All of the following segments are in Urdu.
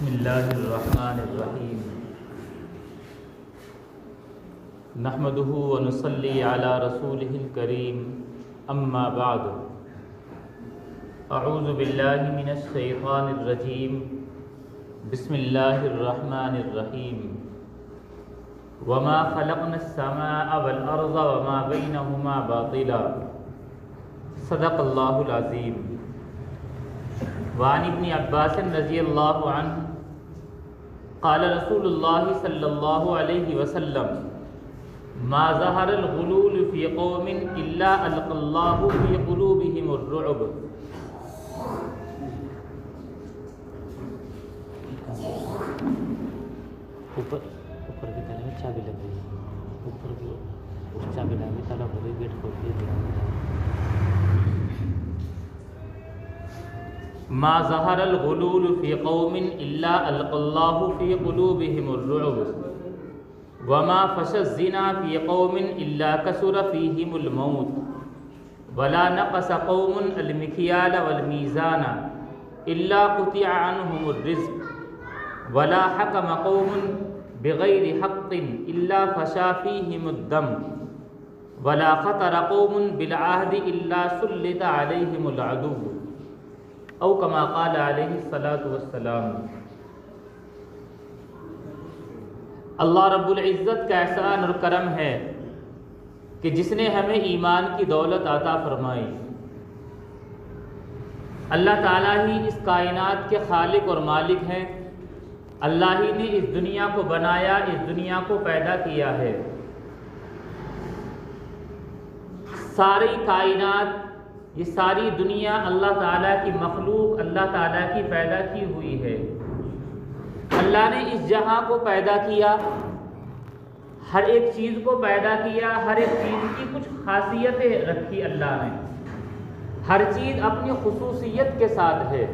بسم اللہ الرحمن الرحیم نحمده ونصلی علی رسولہ الکریم اما بعد اعوذ باللہ من الشیطان الرجیم بسم اللہ الرحمن الرحیم وما خلقنا السماء والارض وما بینہما باطلا صدق اللہ العظیم وعن ابن عباس رضی اللہ عنہ قال رسول اللہ صلی اللہ علیہ وسلم ما ظہر الغلول فی قوم الا القى اللہ فی قلوبہم الرعب۔ اوپر کی طرف چابی لگ گئی، اوپر کی چابی لگی طرف ہو گئی، گیٹ کھول دیا۔ ما ظہر الغلول فی قوم الا القى اللہ فی قلوبہم الرعب وما فشى الزنا فی قوم الا کثر فیہم الموت ولا نقص قوم المکیال والمیزان الا قطع عنہم الرزق ولا حکم قوم بغیر حق الا فشى فیہم الدم ولا خطر قوم بالعہد الا سلط علیہم العدو او کما قال علیہ الصلاۃ والسلام۔ اللہ رب العزت کا احسان اور کرم ہے کہ جس نے ہمیں ایمان کی دولت عطا فرمائی۔ اللہ تعالیٰ ہی اس کائنات کے خالق اور مالک ہیں، اللہ ہی نے اس دنیا کو بنایا، اس دنیا کو پیدا کیا ہے۔ ساری کائنات، یہ ساری دنیا اللہ تعالیٰ کی مخلوق، اللہ تعالیٰ کی پیدا کی ہوئی ہے۔ اللہ نے اس جہاں کو پیدا کیا، ہر ایک چیز کو پیدا کیا، ہر ایک چیز کی کچھ خاصیتیں رکھی اللہ نے، ہر چیز اپنی خصوصیت کے ساتھ ہے۔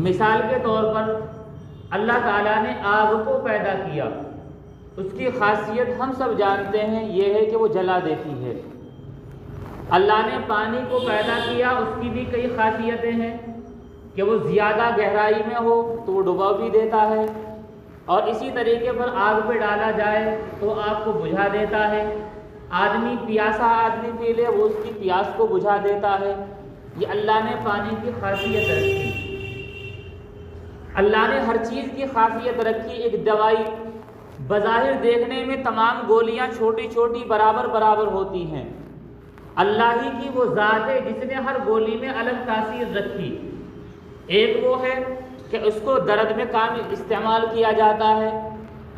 مثال کے طور پر اللہ تعالیٰ نے آگ کو پیدا کیا، اس کی خاصیت ہم سب جانتے ہیں، یہ ہے کہ وہ جلا دیتی ہے۔ اللہ نے پانی کو پیدا کیا، اس کی بھی کئی خاصیتیں ہیں کہ وہ زیادہ گہرائی میں ہو تو وہ ڈبا بھی دیتا ہے، اور اسی طریقے پر آگ پہ ڈالا جائے تو آگ کو بجھا دیتا ہے۔ آدمی پیاسا آدمی پی لے، وہ اس کی پیاس کو بجھا دیتا ہے۔ یہ اللہ نے پانی کی خاصیت رکھی۔ اللہ نے ہر چیز کی خاصیت رکھی۔ ایک دوائی بظاہر دیکھنے میں تمام گولیاں چھوٹی چھوٹی برابر برابر ہوتی ہیں، اللہ ہی کی وہ ذات ہے جس نے ہر گولی میں الگ تاثیر رکھی۔ ایک وہ ہے کہ اس کو درد میں کامل استعمال کیا جاتا ہے،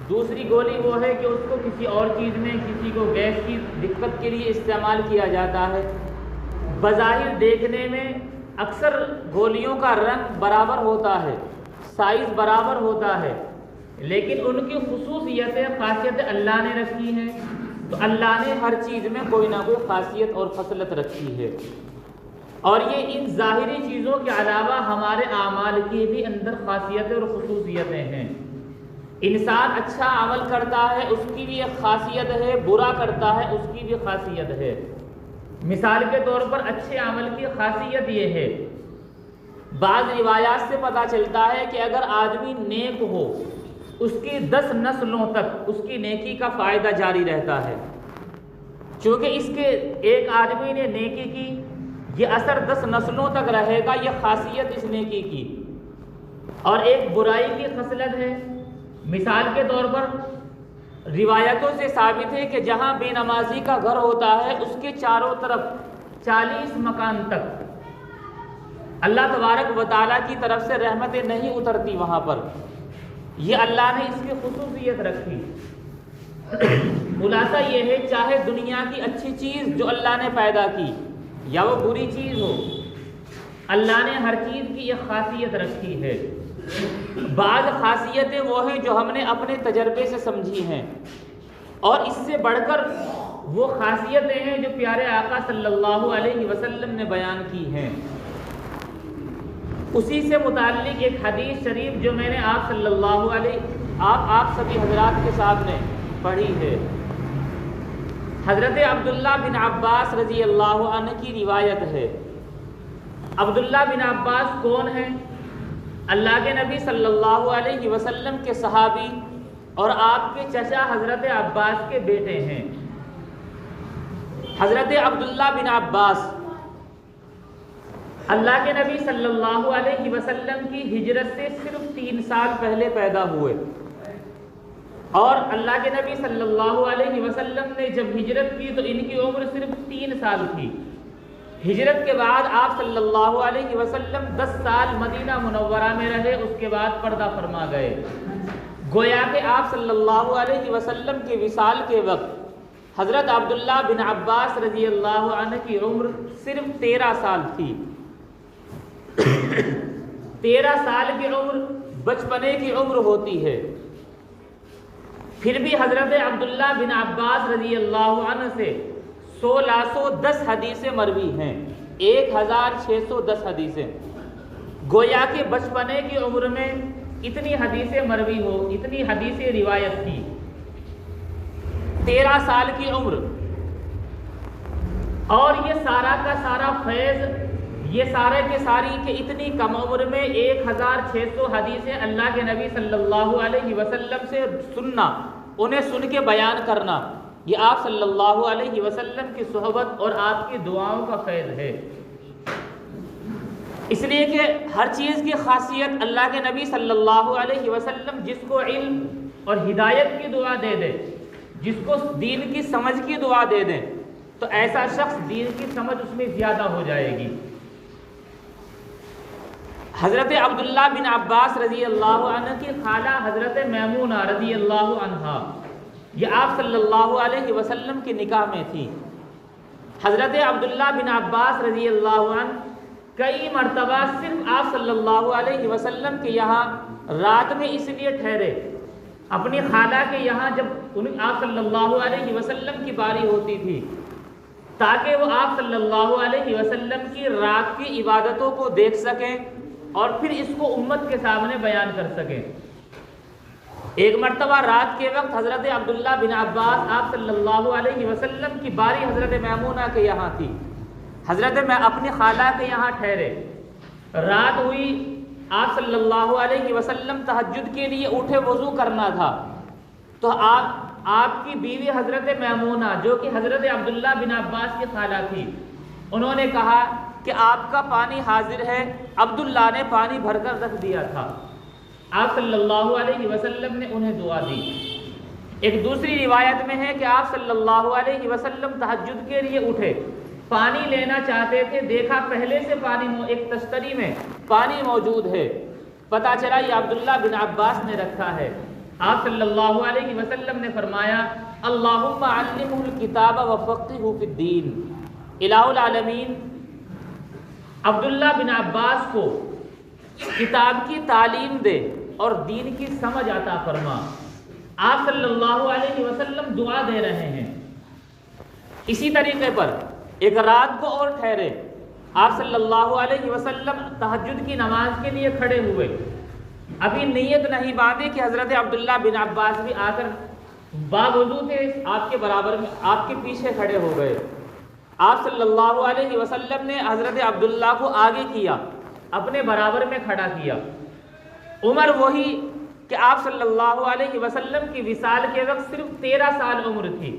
دوسری گولی وہ ہے کہ اس کو کسی اور چیز میں، کسی کو گیس کی دقت کے لیے استعمال کیا جاتا ہے۔ بظاہر دیکھنے میں اکثر گولیوں کا رنگ برابر ہوتا ہے، سائز برابر ہوتا ہے، لیکن ان کی خصوصیتیں، خاصیتیں اللہ نے رکھی ہیں۔ تو اللہ نے ہر چیز میں کوئی نہ کوئی خاصیت اور خصلت رکھی ہے، اور یہ ان ظاہری چیزوں کے علاوہ ہمارے اعمال کی بھی اندر خاصیتیں اور خصوصیتیں ہیں۔ انسان اچھا عمل کرتا ہے، اس کی بھی ایک خاصیت ہے، برا کرتا ہے، اس کی بھی خاصیت ہے۔ مثال کے طور پر اچھے عمل کی خاصیت یہ ہے، بعض روایات سے پتہ چلتا ہے کہ اگر آدمی نیک ہو، اس کی 10 نسلوں تک اس کی نیکی کا فائدہ جاری رہتا ہے، چونکہ اس کے ایک آدمی نے نیکی کی، یہ اثر 10 نسلوں تک رہے گا، یہ خاصیت اس نیکی کی۔ اور ایک برائی کی خصلت ہے، مثال کے طور پر روایتوں سے ثابت ہے کہ جہاں بے نمازی کا گھر ہوتا ہے، اس کے چاروں طرف 40 مکان تک اللہ تبارک و تعالیٰ کی طرف سے رحمتیں نہیں اترتی وہاں پر۔ یہ اللہ نے اس کی خصوصیت رکھی۔ خلاصہ یہ ہے، چاہے دنیا کی اچھی چیز جو اللہ نے پیدا کی یا وہ بری چیز ہو، اللہ نے ہر چیز کی ایک خاصیت رکھی ہے۔ بعض خاصیتیں وہ ہیں جو ہم نے اپنے تجربے سے سمجھی ہیں، اور اس سے بڑھ کر وہ خاصیتیں ہیں جو پیارے آقا صلی اللہ علیہ وسلم نے بیان کی ہیں۔ اسی سے متعلق ایک حدیث شریف جو میں نے آپ صلی اللہ علیہ آپ سبھی حضرات کے سامنے پڑھی ہے، حضرت عبداللہ بن عباس رضی اللہ عنہ کی روایت ہے۔ عبداللہ بن عباس کون ہیں؟ اللہ کے نبی صلی اللہ علیہ وسلم کے صحابی اور آپ کے چچا حضرت عباس کے بیٹے ہیں۔ حضرت عبداللہ بن عباس اللہ کے نبی صلی اللہ علیہ وسلم کی ہجرت سے صرف 3 سال پہلے پیدا ہوئے، اور اللہ کے نبی صلی اللہ علیہ وسلم نے جب ہجرت کی تو ان کی عمر صرف 3 سال تھی۔ ہجرت کے بعد آپ صلی اللہ علیہ وسلم 10 سال مدینہ منورہ میں رہے، اس کے بعد پردہ فرما گئے۔ گویا کہ آپ صلی اللہ علیہ وسلم کے وصال کے وقت حضرت عبداللہ بن عباس رضی اللہ عنہ کی عمر صرف 13 سال تھی۔ 13 سال کی عمر بچپنے کی عمر ہوتی ہے، پھر بھی حضرت عبداللہ بن عباس رضی اللہ عنہ سے 1610 حدیثیں مروی ہیں، 1610 حدیثیں۔ گویا کہ بچپنے کی عمر میں اتنی حدیثیں مروی ہو، اتنی حدیثیں روایت کی۔ 13 سال کی عمر، اور یہ سارا کا سارا فیض، یہ سارے کے ساری کہ اتنی کم عمر میں 1600 حدیثیں اللہ کے نبی صلی اللہ علیہ وسلم سے سننا، انہیں سن کے بیان کرنا، یہ آپ صلی اللہ علیہ وسلم کی صحبت اور آپ کی دعاؤں کا فیض ہے۔ اس لیے کہ ہر چیز کی خاصیت اللہ کے نبی صلی اللہ علیہ وسلم جس کو علم اور ہدایت کی دعا دے دے، جس کو دین کی سمجھ کی دعا دے دیں، تو ایسا شخص دین کی سمجھ اس میں زیادہ ہو جائے گی۔ حضرت عبداللہ بن عباس رضی اللہ عنہ کی خالہ حضرت میمونہ رضی اللہ عنہا، یہ آپ صلی اللہ علیہ وسلم کی نکاح میں تھی۔ حضرت عبداللہ بن عباس رضی اللہ عنہ کئی مرتبہ صرف آپ صلی اللہ علیہ وسلم کے یہاں رات میں اس لیے ٹھہرے، اپنی خالہ کے یہاں جب آپ صلی اللہ علیہ وسلم کی باری ہوتی تھی، تاکہ وہ آپ صلی اللہ علیہ وسلم کی رات کی عبادتوں کو دیکھ سکیں اور پھر اس کو امت کے سامنے بیان کر سکیں۔ ایک مرتبہ رات کے وقت حضرت عبداللہ بن عباس آپ صلی اللہ علیہ وسلم کی باری حضرت میمونہ کے یہاں تھی، حضرت میں اپنی خالہ کے یہاں ٹھہرے، رات ہوئی، آپ صلی اللہ علیہ وسلم تہجد کے لیے اٹھے، وضو کرنا تھا، تو آپ کی بیوی حضرت میمونہ جو کہ حضرت عبداللہ بن عباس کی خالہ تھی، انہوں نے کہا کہ آپ کا پانی حاضر ہے۔ عبداللہ نے پانی بھر کر رکھ دیا تھا، آپ صلی اللہ علیہ وسلم نے انہیں دعا دی۔ ایک دوسری روایت میں ہے کہ آپ صلی اللہ علیہ وسلم تہجد کے لیے اٹھے، پانی لینا چاہتے تھے، دیکھا پہلے سے پانی ایک تشتری میں پانی موجود ہے، پتہ چلا یہ عبداللہ بن عباس نے رکھا ہے۔ آپ صلی اللہ علیہ وسلم نے فرمایا اللہم علمہ الکتاب وفقہہ فی الدین، الہ العالمین عبداللہ بن عباس کو کتاب کی تعلیم دے اور دین کی سمجھ عطا فرما۔ آپ صلی اللہ علیہ وسلم دعا دے رہے ہیں۔ اسی طریقے پر ایک رات کو اور ٹھہرے، آپ صلی اللہ علیہ وسلم تہجد کی نماز کے لیے کھڑے ہوئے، ابھی نیت نہیں باندھی کہ حضرت عبداللہ بن عباس بھی آ کر باوضو تھے، آپ کے برابر میں آپ کے پیچھے کھڑے ہو گئے۔ آپ صلی اللہ علیہ وسلم نے حضرت عبداللہ کو آگے کیا، اپنے برابر میں کھڑا کیا۔ عمر وہی کہ آپ صلی اللہ علیہ وسلم کی وصال کے وقت صرف 13 سال عمر تھی،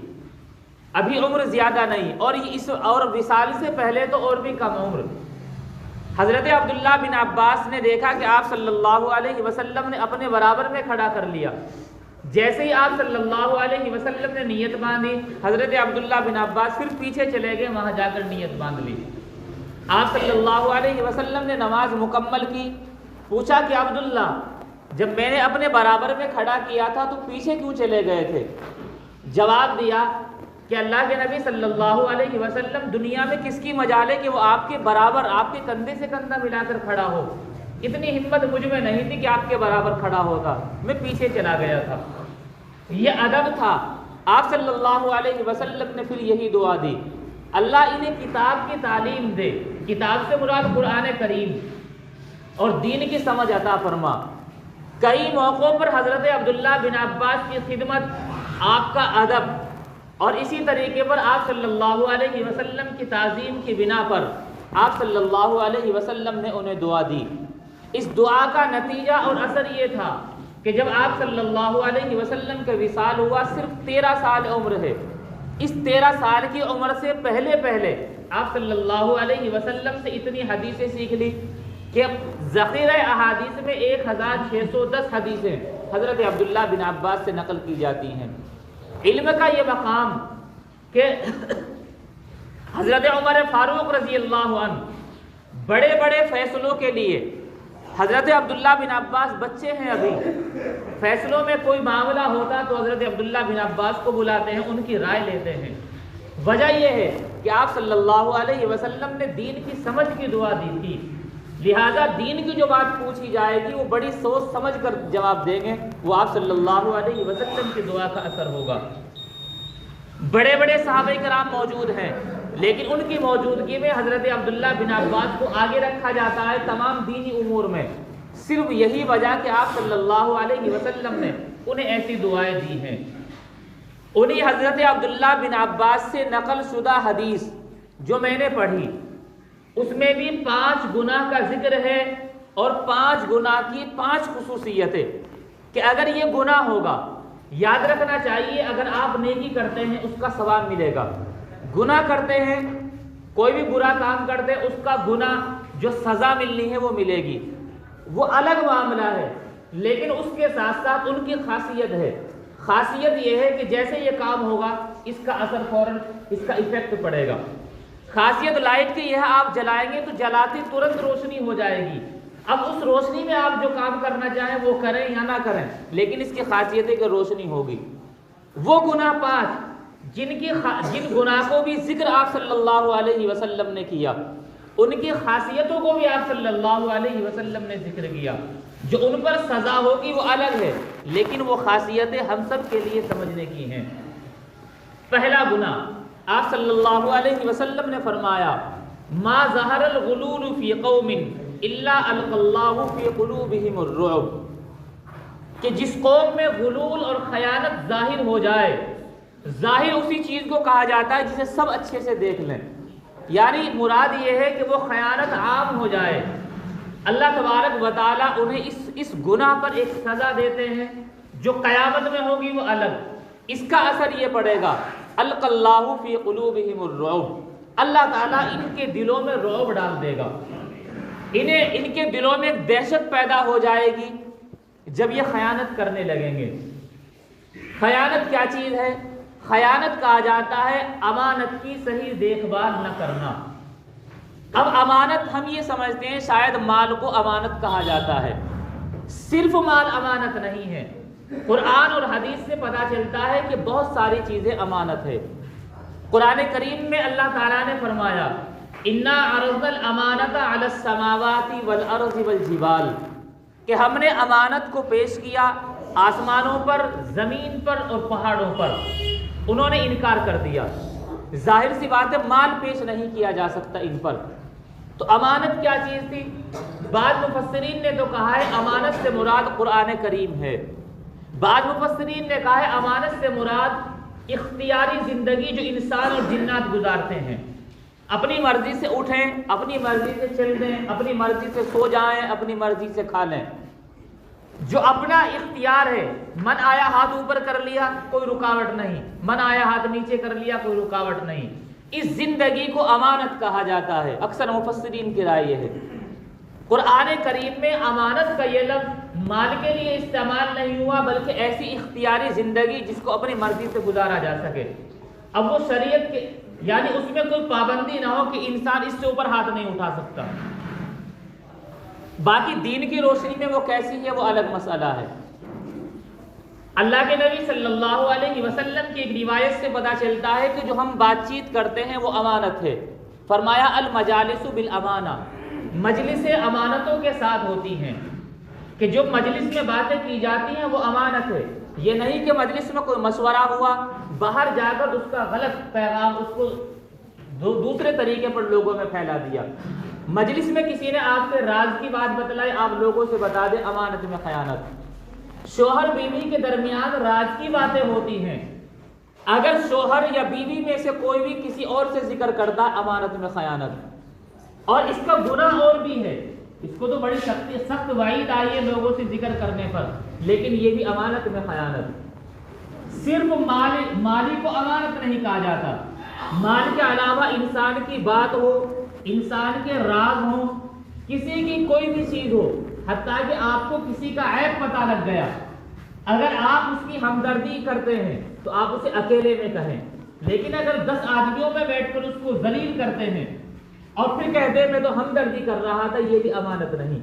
ابھی عمر زیادہ نہیں، اور وصال سے پہلے تو اور بھی کم عمر۔ حضرت عبداللہ بن عباس نے دیکھا کہ آپ صلی اللہ علیہ وسلم نے اپنے برابر میں کھڑا کر لیا، جیسے ہی آپ صلی اللہ علیہ وسلم نے نیت باندھی، حضرت عبداللہ بن عباس پھر پیچھے چلے گئے، وہاں جا کر نیت باندھ لی۔ آپ صلی اللہ علیہ وسلم نے نماز مکمل کی، پوچھا کہ عبداللہ جب میں نے اپنے برابر میں کھڑا کیا تھا تو پیچھے کیوں چلے گئے تھے؟ جواب دیا کہ اللہ کے نبی صلی اللہ علیہ وسلم دنیا میں کس کی مجال ہے کہ وہ آپ کے برابر، آپ کے کندھے سے کندھا ملا کر کھڑا ہو، اتنی ہمت مجھ میں نہیں تھی کہ آپ کے برابر کھڑا ہوتا، میں پیچھے چلا گیا تھا۔ یہ ادب تھا۔ آپ صلی اللہ علیہ وسلم نے پھر یہی دعا دی، اللہ انہیں کتاب کی تعلیم دے، کتاب سے مراد قرآن کریم، اور دین کی سمجھ عطا فرما۔ کئی موقعوں پر حضرت عبداللہ بن عباس کی خدمت، آپ کا ادب، اور اسی طریقے پر آپ صلی اللہ علیہ وسلم کی تعظیم کی بنا پر آپ صلی اللہ علیہ وسلم نے انہیں دعا دی۔ اس دعا کا نتیجہ اور اثر یہ تھا کہ جب آپ صلی اللہ علیہ وسلم کا وصال ہوا، صرف 13 سال عمر ہے، اس 13 سال کی عمر سے پہلے آپ صلی اللہ علیہ وسلم سے اتنی حدیثیں سیکھ لی کہ ذخیرہ احادیث میں 1610 حدیثیں حضرت عبداللہ بن عباس سے نقل کی جاتی ہیں۔ علم کا یہ مقام کہ حضرت عمر فاروق رضی اللہ عنہ بڑے بڑے فیصلوں کے لیے، حضرت عبداللہ بن عباس بچے ہیں ابھی، فیصلوں میں کوئی معاملہ ہوتا تو حضرت عبداللہ بن عباس کو بلاتے ہیں، ان کی رائے لیتے ہیں۔ وجہ یہ ہے کہ آپ صلی اللہ علیہ وسلم نے دین کی سمجھ کی دعا دی تھی، لہذا دین کی جو بات پوچھی جائے گی وہ بڑی سوچ سمجھ کر جواب دیں گے، وہ آپ صلی اللہ علیہ وسلم کی دعا کا اثر ہوگا۔ بڑے بڑے صحابہ کرام موجود ہیں، لیکن ان کی موجودگی میں حضرت عبداللہ بن عباس کو آگے رکھا جاتا ہے تمام دینی امور میں، صرف یہی وجہ کہ آپ صلی اللہ علیہ وسلم نے انہیں ایسی دعائیں دی ہیں۔ انہی حضرت عبداللہ بن عباس سے نقل شدہ حدیث جو میں نے پڑھی، اس میں بھی 5 گناہ کا ذکر ہے اور 5 گناہ کی 5 خصوصیتیں کہ اگر یہ گناہ ہوگا، یاد رکھنا چاہیے اگر آپ نیکی کرتے ہیں اس کا ثواب ملے گا، گناہ کرتے ہیں، کوئی بھی برا کام کرتے ہیں، اس کا گناہ جو سزا ملنی ہے وہ ملے گی، وہ الگ معاملہ ہے۔ لیکن اس کے ساتھ ساتھ ان کی خاصیت ہے، خاصیت یہ ہے کہ جیسے یہ کام ہوگا اس کا اثر فوراً، اس کا ایفیکٹ پڑے گا۔ خاصیت لائٹ کی یہ ہے، آپ جلائیں گے تو جلاتی ترنت روشنی ہو جائے گی، اب اس روشنی میں آپ جو کام کرنا چاہیں وہ کریں یا نہ کریں، لیکن اس کی خاصیت ہے کہ روشنی ہوگی۔ وہ گناہ 5 جن گناہ کو بھی ذکر آپ صلی اللہ علیہ وسلم نے کیا، ان کی خاصیتوں کو بھی آپ صلی اللہ علیہ وسلم نے ذکر کیا، جو ان پر سزا ہوگی وہ الگ ہے، لیکن وہ خاصیتیں ہم سب کے لیے سمجھنے کی ہیں۔ پہلا گناہ، آپ صلی اللہ علیہ وسلم نے فرمایا ما ظہر الغلول فی قوم الا القى اللہ فی قلوبہم الرعب، کہ جس قوم میں غلول اور خیانت ظاہر ہو جائے، ظاہر اسی چیز کو کہا جاتا ہے جسے سب اچھے سے دیکھ لیں، یعنی مراد یہ ہے کہ وہ خیانت عام ہو جائے، اللہ تبارک و تعالیٰ انہیں اس گناہ پر ایک سزا دیتے ہیں جو قیامت میں ہوگی وہ الگ۔ اس کا اثر یہ پڑے گا القى اللہ فی قلوبہم الرعب، اللہ تعالیٰ ان کے دلوں میں رعب ڈال دے گا، ان کے دلوں میں ایک دہشت پیدا ہو جائے گی جب یہ خیانت کرنے لگیں گے۔ خیانت کیا چیز ہے؟ خیانت کہا جاتا ہے امانت کی صحیح دیکھ بھال نہ کرنا۔ اب امانت ہم یہ سمجھتے ہیں شاید مال کو امانت کہا جاتا ہے، صرف مال امانت نہیں ہے، قرآن اور حدیث سے پتہ چلتا ہے کہ بہت ساری چیزیں امانت ہے۔ قرآن کریم میں اللہ تعالیٰ نے فرمایا انا عرضنا الامانۃ علی السماوات والارض والجبال، کہ ہم نے امانت کو پیش کیا آسمانوں پر، زمین پر اور پہاڑوں پر، انہوں نے انکار کر دیا۔ ظاہر سی بات ہے مال پیش نہیں کیا جا سکتا ان پر، تو امانت کیا چیز تھی؟ بعض مفسرین نے تو کہا ہے امانت سے مراد قرآن کریم ہے، بعض مفسرین نے کہا ہے امانت سے مراد اختیاری زندگی جو انسان اور جنات گزارتے ہیں، اپنی مرضی سے اٹھیں، اپنی مرضی سے چل دیں، اپنی مرضی سے سو جائیں، اپنی مرضی سے کھا لیں، جو اپنا اختیار ہے، من آیا ہاتھ اوپر کر لیا کوئی رکاوٹ نہیں، من آیا ہاتھ نیچے کر لیا کوئی رکاوٹ نہیں، اس زندگی کو امانت کہا جاتا ہے۔ اکثر مفسرین کی رائے یہ ہے۔ قرآن کریم میں امانت کا یہ لفظ مال کے لیے استعمال نہیں ہوا، بلکہ ایسی اختیاری زندگی جس کو اپنی مرضی سے گزارا جا سکے۔ اب وہ شریعت کے یعنی اس میں کوئی پابندی نہ ہو کہ انسان اس سے اوپر ہاتھ نہیں اٹھا سکتا، باقی دین کی روشنی میں وہ کیسی ہے وہ الگ مسئلہ ہے۔ اللہ کے نبی صلی اللہ علیہ وسلم کی ایک روایت سے پتہ چلتا ہے کہ جو ہم بات چیت کرتے ہیں وہ امانت ہے۔ فرمایا المجالس بالامانہ، مجلسیں امانتوں کے ساتھ ہوتی ہیں، کہ جو مجلس میں باتیں کی جاتی ہیں وہ امانت ہے۔ یہ نہیں کہ مجلس میں کوئی مشورہ ہوا، باہر جا کر اس کا غلط پیغام اس کو دوسرے طریقے پر لوگوں میں پھیلا دیا۔ مجلس میں کسی نے آپ سے راز کی بات بتلائی، آپ لوگوں سے بتا دیں، امانت میں خیانت۔ شوہر بیوی کے درمیان راز کی باتیں ہوتی ہیں، اگر شوہر یا بیوی میں سے کوئی بھی کسی اور سے ذکر کرتا ہے، امانت میں خیانت۔ اور اس کا گناہ اور بھی ہے، اس کو تو بڑی سخت وعید آئی ہے لوگوں سے ذکر کرنے پر، لیکن یہ بھی امانت میں خیانت۔ صرف مالی کو امانت نہیں کہا جاتا، مال کے علاوہ انسان کی بات ہو، انسان کے راز ہو، کسی کی کوئی بھی چیز ہو، حتیٰ کہ آپ کو کسی کا عیب پتہ لگ گیا، اگر آپ اس کی ہمدردی کرتے ہیں تو آپ اسے اکیلے میں کہیں، لیکن اگر 10 آدمیوں میں بیٹھ کر اس کو ذلیل کرتے ہیں اور پھر کہتے ہیں میں تو ہمدردی کر رہا تھا، یہ بھی امانت نہیں۔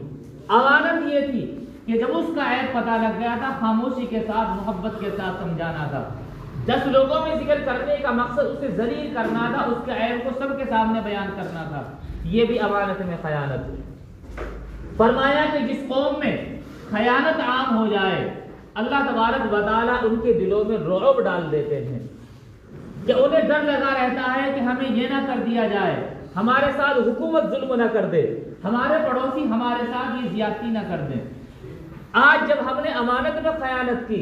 امانت یہ تھی کہ جب اس کا عیب پتہ لگ گیا تھا، خاموشی کے ساتھ، محبت کے ساتھ سمجھانا تھا۔ 10 لوگوں میں ذکر کرنے کا مقصد اسے ذلیل کرنا تھا، اس کے عیب کو سب کے سامنے بیان کرنا تھا، یہ بھی امانت میں خیانت ہے۔ فرمایا کہ جس قوم میں خیانت عام ہو جائے، اللہ تبارک و تعالیٰ ان کے دلوں میں رعب ڈال دیتے ہیں کہ انہیں ڈر لگا رہتا ہے کہ ہمیں یہ نہ کر دیا جائے، ہمارے ساتھ حکومت ظلم نہ کر دے، ہمارے پڑوسی ہمارے ساتھ یہ زیادتی نہ کر دیں۔ آج جب ہم نے امانت میں خیانت کی،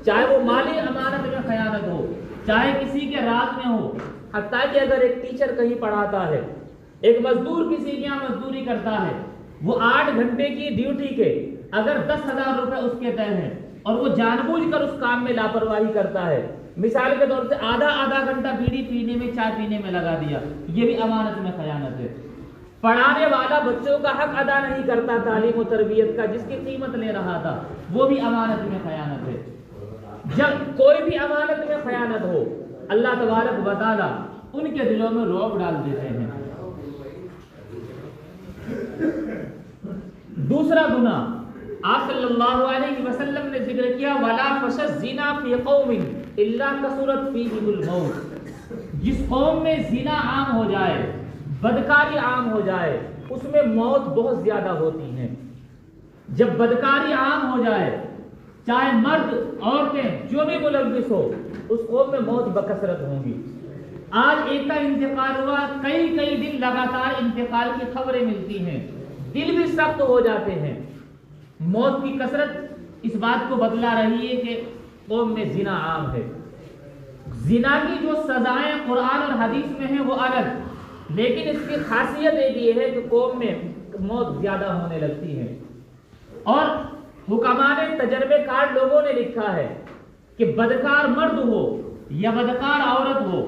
چاہے وہ مالی امانت میں خیانت ہو، چاہے کسی کے راز میں ہو، حتیٰ کہ اگر ایک ٹیچر کہیں پڑھاتا ہے، ایک مزدور کسی کے یہاں مزدوری کرتا ہے، وہ 8 گھنٹے کی ڈیوٹی کے اگر 10,000 روپے اس کے طے ہیں اور وہ جان بوجھ کر اس کام میں لاپرواہی کرتا ہے، مثال کے طور سے آدھا گھنٹہ بیڑی پینے میں، چائے پینے میں لگا دیا، یہ بھی امانت میں خیانت ہے۔ پڑھانے والا بچوں کا حق ادا نہیں کرتا تعلیم و تربیت کا، جس کی قیمت لے رہا تھا، وہ بھی امانت میں خیانت ہے۔ جب کوئی بھی امانت میں خیانت ہو، اللہ تبارک و تعالیٰ ان کے دلوں میں رعب ڈال دیتے ہیں۔ دوسرا گناہ آپ صلی اللہ علیہ وسلم نے ذکر کیا، وَلَا فَشَ الزِّنَا فِي قَوْمٍ إِلَّا كَثُرَتْ فِيهِمُ الْمَوْتُ۔ جس قوم میں زنا عام ہو جائے، بدکاری عام ہو جائے، اس میں موت بہت زیادہ ہوتی ہیں۔ جب بدکاری عام ہو جائے، چاہے مرد عورتیں جو بھی ملوث ہو، اس قوم میں موت بکثرت ہوں گی۔ آج ایک کا انتقال ہوا، کئی دن لگاتار انتقال کی خبریں ملتی ہیں، دل بھی سخت ہو جاتے ہیں۔ موت کی کثرت اس بات کو بتلا رہی ہے کہ قوم میں زنا عام ہے۔ زنا کی جو سزائیں قرآن اور حدیث میں ہیں وہ الگ، لیکن اس کی خاصیت ایک یہ ہے کہ قوم میں موت زیادہ ہونے لگتی ہے۔ اور حکماء نے، تجربے کار لوگوں نے لکھا ہے کہ بدکار مرد ہو یا بدکار عورت ہو،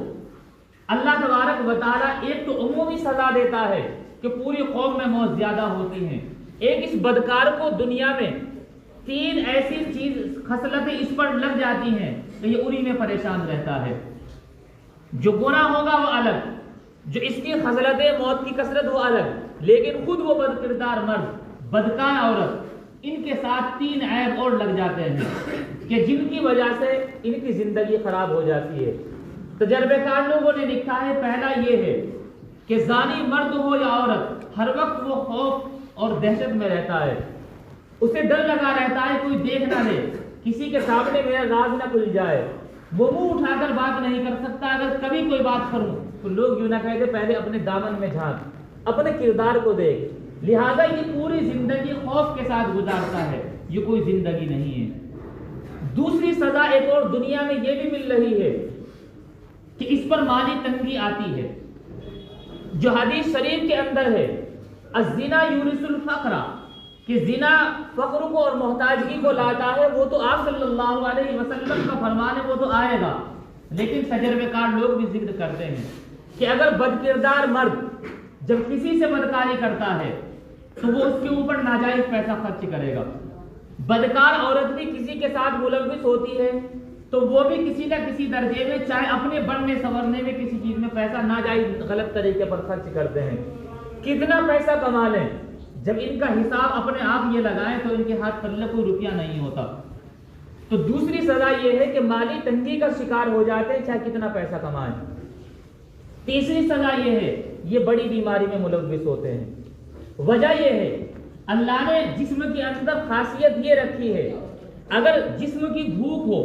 اللہ تبارک و تعالیٰ ایک تو عمومی سزا دیتا ہے کہ پوری قوم میں موت زیادہ ہوتی ہیں، ایک اس بدکار کو دنیا میں 3 ایسی خصلتیں اس پر لگ جاتی ہیں کہ یہ انہی میں پریشان رہتا ہے۔ جو گناہ ہوگا وہ الگ، جو اس کی خصلتیں موت کی کثرت وہ الگ، لیکن خود وہ بد کردار مرد، بدکار عورت، ان کے ساتھ 3 عیب اور لگ جاتے ہیں کہ جن کی وجہ سے ان کی زندگی خراب ہو جاتی ہے۔ تجربے کار لوگوں نے لکھا ہے، پہلا یہ ہے کہ زانی مرد ہو یا عورت، ہر وقت وہ خوف اور دہشت میں رہتا ہے، اسے ڈر لگا رہتا ہے کوئی دیکھ نہ لے، کسی کے سامنے میرا راز نہ کھل جائے، وہ منہ اٹھا کر بات نہیں کر سکتا، اگر کبھی کوئی بات کروں تو لوگ یوں نہ کہتے پہلے اپنے دامن میں جھانک، اپنے کردار کو دیکھ، لہذا یہ پوری زندگی خوف کے ساتھ گزارتا ہے، یہ کوئی زندگی نہیں ہے۔ دوسری سزا ایک اور دنیا میں یہ بھی مل رہی ہے کہ اس پر مالی تنگی آتی ہے، جو حدیث شریف کے اندر ہے، الزنا یورث الفقر، کہ زنا فقر کو اور محتاجگی کو لاتا ہے، وہ تو آپ صلی اللہ علیہ وسلم کا فرمان ہے، وہ تو آئے گا، لیکن تجربے کار لوگ بھی ذکر کرتے ہیں کہ اگر بد کردار مرد جب کسی سے بدکاری کرتا ہے تو وہ اس کے اوپر ناجائز پیسہ خرچ کرے گا، بدکار عورت بھی کسی کے ساتھ ملوث ہوتی ہے تو وہ بھی کسی نہ کسی درجے میں، چاہے اپنے بڑھنے سنورنے میں، کسی چیز میں پیسہ ناجائز غلط طریقے پر خرچ کرتے ہیں۔ کتنا پیسہ کما لیں، جب ان کا حساب اپنے آپ یہ لگائیں تو ان کے ہاتھ پلے کوئی روپیہ نہیں ہوتا۔ تو دوسری سزا یہ ہے کہ مالی تنگی کا شکار ہو جاتے ہیں، چاہے کتنا پیسہ کمائیں۔ تیسری سزا یہ ہے، یہ بڑی بیماری میں ملوث ہوتے ہیں۔ وجہ یہ ہے، اللہ نے جسم کے اندر خاصیت یہ رکھی ہے، اگر جسم کی بھوک ہو،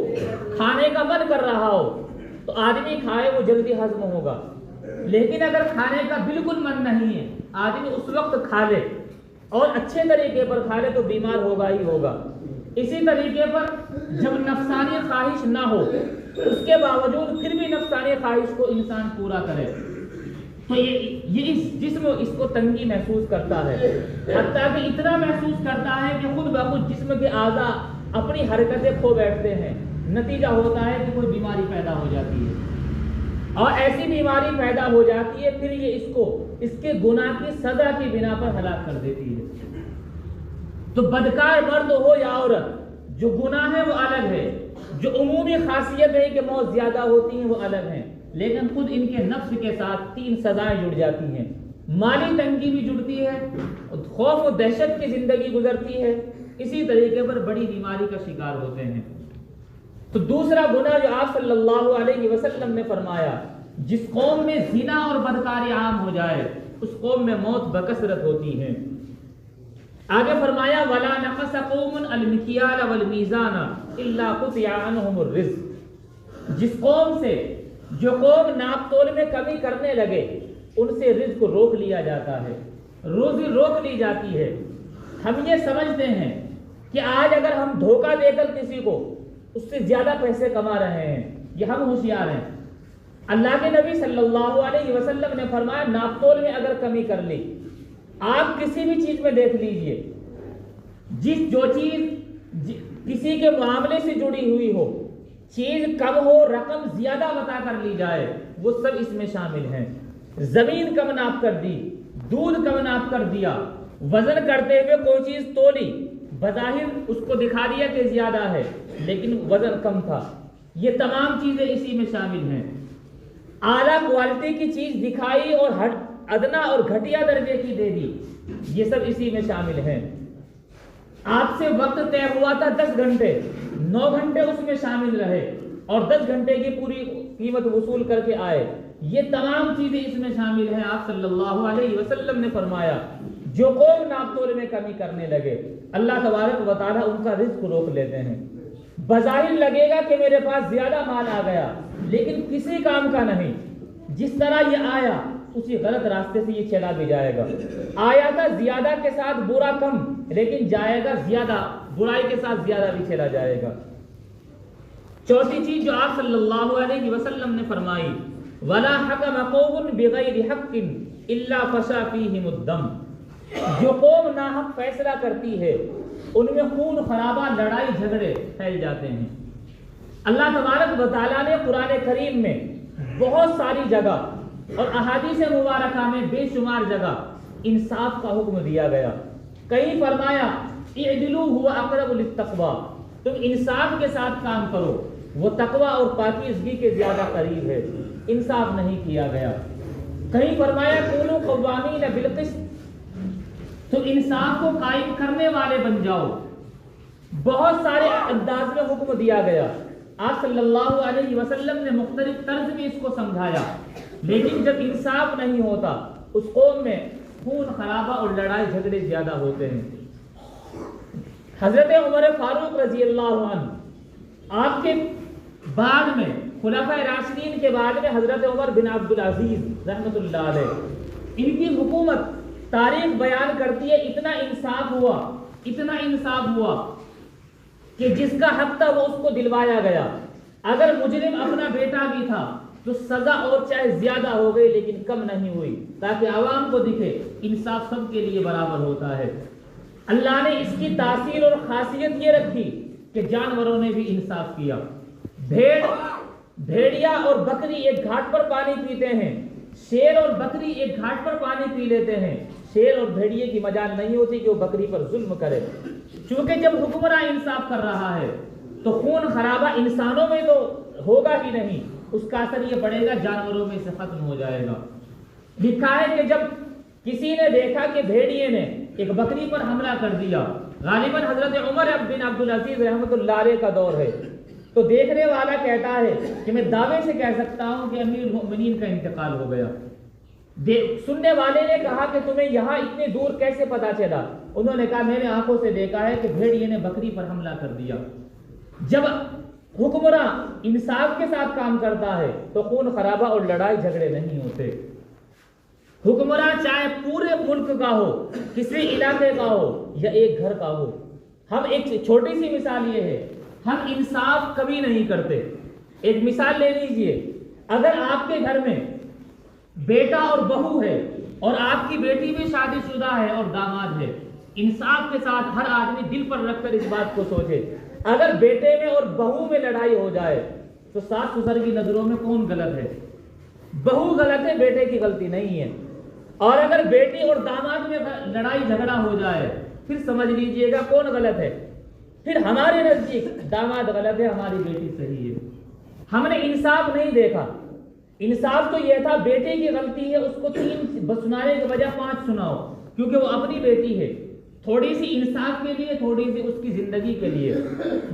کھانے کا من کر رہا ہو تو آدمی کھائے، وہ جلدی ہضم ہوگا، لیکن اگر کھانے کا بالکل من نہیں ہے، آدمی اس وقت کھا لے اور اچھے طریقے پر کھا لے تو بیمار ہوگا ہی ہوگا۔ اسی طریقے پر جب نفسانی خواہش نہ ہو، اس کے باوجود پھر بھی نفسانی خواہش کو انسان پورا کرے، تو یہ اس جسم اس کو تنگی محسوس کرتا ہے، حتیٰ کہ اتنا محسوس کرتا ہے کہ خود بخود جسم کے اعضاء اپنی حرکتیں کھو بیٹھتے ہیں، نتیجہ ہوتا ہے کہ کوئی بیماری پیدا ہو جاتی ہے، اور ایسی بیماری پیدا ہو جاتی ہے پھر یہ اس کے گناہ کی سزا کی بنا پر ہلاک کر دیتی ہے۔ تو بدکار مرد ہو یا عورت، جو گناہ ہے وہ الگ ہے، جو عمومی خاصیت ہے کہ موت زیادہ ہوتی ہیں وہ الگ ہیں، لیکن خود ان کے نفس کے ساتھ 3 سزائیں جڑ جاتی ہیں، مالی تنگی بھی جڑتی ہے، خوف و دہشت کی زندگی گزرتی ہے، اسی طریقے پر بڑی بیماری کا شکار ہوتے ہیں۔ تو دوسرا گناہ جو آپ صلی اللہ علیہ وسلم نے فرمایا، جس قوم میں زنا اور بدکاری عام ہو جائے اس قوم میں موت بکثرت ہوتی ہے۔ آگے فرمایا وَلَا نَقَصَ قَوْمٌ الْمِكْيَالَ وَالْمِيزَانَ إِلَّا قُطِعَ عَنْهُمُ الرِّزْقُ، جس قوم سے جو قوم ناپ تول میں کمی کرنے لگے ان سے رزق کو روک لیا جاتا ہے، روزی روک لی جاتی ہے۔ ہم یہ سمجھتے ہیں کہ آج اگر ہم دھوکہ دے کر کسی کو اس سے زیادہ پیسے کما رہے ہیں، یہ ہم ہوشیار ہیں۔ اللہ کے نبی صلی اللہ علیہ وسلم نے فرمایا ناپ تول میں اگر کمی کر لی، آپ کسی بھی چیز میں دیکھ لیجئے، جو چیز کسی کے معاملے سے جڑی ہوئی ہو، چیز کم ہو، رقم زیادہ بتا کر لی جائے، وہ سب اس میں شامل ہیں۔ زمین کم ناپ کر دی، دودھ کم ناپ کر دیا، وزن کرتے ہوئے کوئی چیز تولی، بظاہر اس کو دکھا دیا کہ زیادہ ہے لیکن وزن کم تھا، یہ تمام چیزیں اسی میں شامل ہیں۔ اعلیٰ کوالٹی کی چیز دکھائی اور ادنا اور گھٹیا درجے کی دے دی، یہ سب اسی میں شامل ہیں۔ آپ سے وقت طے ہوا تھا 10 گھنٹے، 9 گھنٹے اس میں شامل رہے اور 10 گھنٹے کی پوری قیمت وصول کر کے آئے، یہ تمام چیزیں اس میں شامل ہیں۔ آپ صلی اللہ علیہ وسلم نے فرمایا جو قوم ناپ تول میں کمی کرنے لگے اللہ تبارک و تعالیٰ ان کا رزق روک لیتے ہیں۔ بظاہر لگے گا کہ میرے پاس زیادہ مال آ گیا لیکن کسی کام کا نہیں، جس طرح یہ آیا اسی غلط راستے سے یہ چلا بھی جائے گا۔ آیا تھا زیادہ کے ساتھ برا کم، لیکن جائے گا زیادہ برائی کے ساتھ زیادہ بھی چلا جائے گا۔ چوتھی چیز جو آپ صلی اللہ علیہ وسلم نے فرمائی وَلَا حَكَمَ قَوْمٌ بِغَيْرِ حَقٍّ إِلَّا فَشَا فِيهِمُ الدَّمُ، جو قوم ناحق فیصلہ کرتی ہے ان میں خون خرابہ، لڑائی جھگڑے پھیل جاتے ہیں۔ اللہ تبارک و تعالیٰ نے قرآن کریم میں بہت ساری جگہ اور احادیث مبارکہ میں بے شمار جگہ انصاف کا حکم دیا گیا۔ کہیں فرمایا اعدلوا هو اقرب للتقوی، تم انصاف کے ساتھ کام کرو، وہ تقوی اور پاکیزگی کے زیادہ قریب ہے، انصاف نہیں کیا گیا۔ کہیں فرمایا کونوا قوامین بالقسط، تم انصاف کو قائم کرنے والے بن جاؤ۔ بہت سارے انداز میں حکم دیا گیا۔ آپ صلی اللہ علیہ وسلم نے مختلف طرز میں اس کو سمجھایا، لیکن جب انصاف نہیں ہوتا اس قوم میں خون خرابہ اور لڑائی جھگڑے زیادہ ہوتے ہیں۔ حضرت عمر فاروق رضی اللہ عنہ، آپ کے بعد میں خلفائے راشدین کے بعد میں حضرت عمر بن عبدالعزیز رحمۃ اللہ علیہ، ان کی حکومت تاریخ بیان کرتی ہے اتنا انصاف ہوا کہ جس کا حق تھا وہ اس کو دلوایا گیا۔ اگر مجرم اپنا بیٹا بھی تھا تو سزا اور چاہے زیادہ ہو گئی لیکن کم نہیں ہوئی، تاکہ عوام کو دکھے انصاف سب کے لیے برابر ہوتا ہے۔ اللہ نے اس کی تاثیر اور خاصیت یہ رکھی کہ جانوروں نے بھی انصاف کیا۔ بھیڑیا اور بکری ایک گھاٹ پر پانی پیتے ہیں، شیر اور بکری ایک گھاٹ پر پانی پی لیتے ہیں، شیر اور بھیڑیے کی مجال نہیں ہوتی کہ وہ بکری پر ظلم کرے۔ چونکہ جب حکمراں انصاف کر رہا ہے تو خون خرابہ انسانوں میں تو ہوگا ہی نہیں، اس کا اثر یہ پڑے گا جانوروں میں سے ختم ہو جائے گا۔ لکھا ہے کہ جب کسی نے دیکھا کہ بھیڑیے نے ایک بکری پر حملہ کر دیا، غالباً حضرت عمر بن عبدالعزیز رحمۃ اللہ علیہ کا دور ہے، تو دیکھنے والا کہتا ہے کہ میں دعوے سے کہہ سکتا ہوں کہ امیر المؤمنین کا انتقال ہو گیا۔ سننے والے نے کہا کہ تمہیں یہاں اتنے دور کیسے پتا چلا؟ انہوں نے کہا میں نے آنکھوں سے دیکھا ہے کہ بھیڑیے نے بکری پر حملہ کر دیا۔ جب حکمراں انصاف کے ساتھ کام کرتا ہے تو خون خرابہ اور لڑائی جھگڑے نہیں ہوتے۔ حکمراں چاہے پورے ملک کا ہو، کسی علاقے کا ہو یا ایک گھر کا ہو، ہم ایک چھوٹی سی مثال یہ ہے، ہم انصاف کبھی نہیں کرتے۔ ایک مثال لے لیجئے، اگر آپ کے گھر میں بیٹا اور بہو ہے اور آپ کی بیٹی بھی شادی شدہ ہے اور داماد ہے، انصاف کے ساتھ ہر آدمی دل پر رکھ کر اس بات کو سوچے، اگر بیٹے میں اور بہو میں لڑائی ہو جائے تو ساس سسر کی نظروں میں کون غلط ہے؟ بہو غلط ہے، بیٹے کی غلطی نہیں ہے۔ اور اگر بیٹی اور داماد میں لڑائی جھگڑا ہو جائے پھر سمجھ لیجئے گا کون غلط ہے؟ پھر ہمارے نزدیک داماد غلط ہے، ہماری بیٹی صحیح ہے۔ ہم نے انصاف نہیں دیکھا، انصاف تو یہ تھا بیٹے کی غلطی ہے، اس کو 3 سنانے کے بجائے 5 سناؤ کیونکہ وہ اپنی بیٹی ہے، تھوڑی سی انصاف کے لیے، تھوڑی سی اس کی زندگی کے لیے۔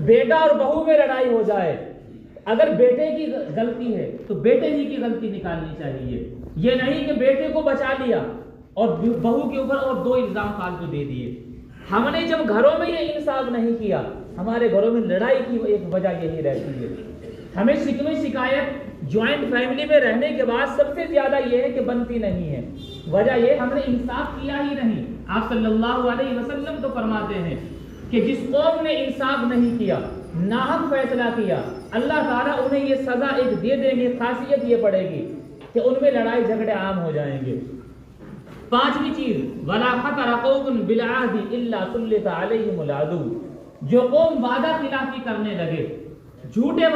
بیٹا اور بہو میں لڑائی ہو جائے، اگر بیٹے کی غلطی ہے تو بیٹے ہی کی غلطی نکالنی چاہیے، یہ نہیں کہ بیٹے کو بچا لیا اور بہو کے اوپر اور 2 الزام فالتو دے دیے۔ ہم نے جب گھروں میں یہ انصاف نہیں کیا، ہمارے گھروں میں لڑائی کی ایک وجہ یہی رہتی ہے۔ ہمیں شکوے شکایت جوائنٹ فیملی میں رہنے کے بعد سب سے زیادہ یہ ہے کہ بنتی نہیں ہے، وجہ یہ ہم نے انصاف کیا ہی نہیں۔ آپ صلی اللہ علیہ وسلم تو فرماتے ہیں کہ جس قوم نے انصاف نہیں کیا، ناحق فیصلہ کیا، اللہ تعالیٰ انہیں یہ سزا ایک دے دیں گے، خاصیت یہ پڑے گی کہ ان میں لڑائی جھگڑے عام ہو جائیں گے۔ 5ویں چیز، وَلَا خَطَرَ قَوْمٌ بِالْعَهْدِ إِلَّا سُلِّطَ عَلَيْهِمُ الْعَدُوُّ، جو قوم وعدہ خلافی کرنے لگے، جھوٹے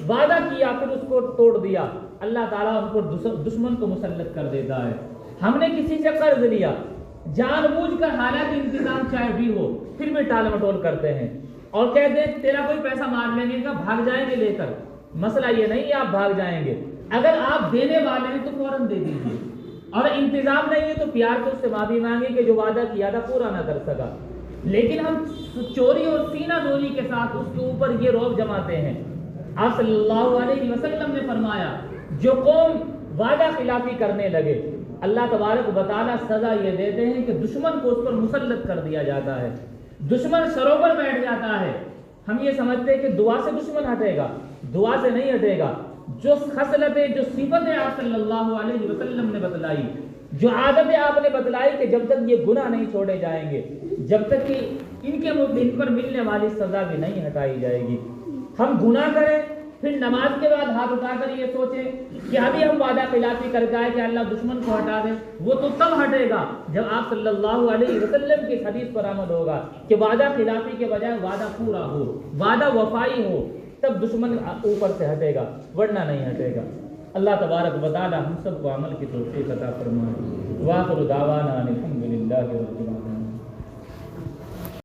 وعدہ کیا پھر اس کو توڑ دیا، اللہ تعالیٰ ان کو دشمن کو مسلط کر دیتا ہے۔ ہم نے کسی سے قرض لیا، جان بوجھ کر حالات انتظام چاہے بھی ہو پھر بھی ٹال مٹول کرتے ہیں اور کہتے ہیں تیرا کوئی پیسہ مار لیں گے، بھاگ جائیں گے لے کر۔ مسئلہ یہ نہیں ہے آپ بھاگ جائیں گے، اگر آپ دینے والے ہیں تو فوراً دے دیجیے، اور انتظام نہیں ہے تو پیار سے اس سے معافی مانگے کہ جو وعدہ کیا تھا پورا نہ کر سکا۔ لیکن ہم چوری اور سینہ زوری کے ساتھ اس کے اوپر یہ رعب جماتے ہیں۔ آپ صلی اللہ علیہ وسلم نے فرمایا جو قوم وعدہ خلافی کرنے لگے، اللہ تبارک و تعالیٰ سزا یہ دیتے ہیں کہ دشمن کو اس پر مسلط کر دیا جاتا ہے، دشمن سروں پر بیٹھ جاتا ہے۔ ہم یہ سمجھتے ہیں کہ دعا سے دشمن ہٹے گا، دعا سے نہیں ہٹے گا۔ جو خصلتیں، جو صفتیں آپ صلی اللہ علیہ وسلم نے بتلائی، جو عادتیں آپ نے بتلائی کہ جب تک یہ گناہ نہیں چھوڑے جائیں گے، جب تک کہ ان پر ملنے والی سزا بھی نہیں ہٹائی جائے گی۔ ہم گناہ کریں پھر نماز کے بعد ہاتھ اٹھا کر یہ سوچیں کہ ابھی ہم وعدہ خلافی کر کے آئے کہ اللہ دشمن کو ہٹا دے، وہ تو تب ہٹے گا جب آپ صلی اللہ علیہ وسلم کی حدیث پر عمل ہوگا کہ وعدہ خلافی کے بجائے وعدہ پورا ہو، وعدہ وفائی ہو، تب دشمن اوپر سے ہٹے گا ورنہ نہیں ہٹے گا۔ اللہ تبارک و تعالی ہم سب کو عمل کی توفیق عطا فرمائے۔ وآخر دعوانا الحمدللہ رب العالمین۔